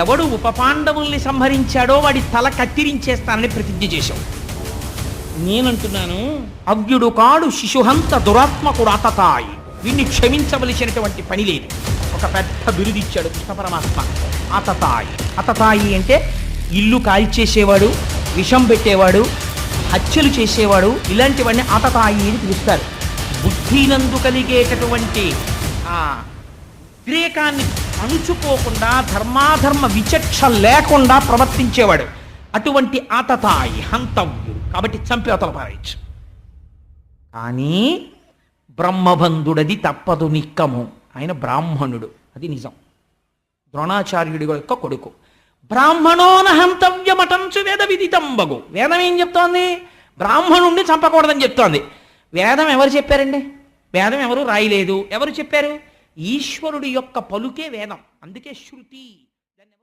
ఎవడు ఉపపాండవుల్ని సంహరించాడో వాడి తల కత్తిరించేస్తానని ప్రతిజ్ఞ చేశావు. నేనంటున్నాను, అవ్యుడు కాడు శిశుహంత దురాత్మకుడు అతతాయి, వీడిని క్షమించవలసినటువంటి పని లేదు. ఒక పెద్ద బిరుదిచ్చాడు కృష్ణ పరమాత్మ, అతతాయి. అతతాయి అంటే ఇల్లు కాల్చేసేవాడు, విషం పెట్టేవాడు, హత్యలు చేసేవాడు, ఇలాంటివన్నీ అతతాయి అని పిలుస్తారు. బుద్ధినందు కలిగేటటువంటి ఆ ఉద్రేకాన్ని అణుచుకోకుండా ధర్మాధర్మ విచక్ష లేకుండా ప్రవర్తించేవాడు. అటువంటి ఆతతాయి హంతవ్యుడు, కాబట్టి చంపేవతల పారేయచ్చు. కానీ బ్రహ్మబంధుడది తప్పదు నిక్కము. ఆయన బ్రాహ్మణుడు, అది నిజం. ద్రోణాచార్యుడి యొక్క కొడుకు. బ్రాహ్మణోన హంతవ్యమటంచు వేద విదితంబగు. వేదం ఏం చెప్తోంది? బ్రాహ్మణుణ్ణి చంపకూడదని చెప్తోంది. వేదం ఎవరు చెప్పారండి? వేదం ఎవరు రాయలేదు. ఎవరు చెప్పారు? ఈశ్వరుడి యొక్క పలుకే వేదం. అందుకే శృతి.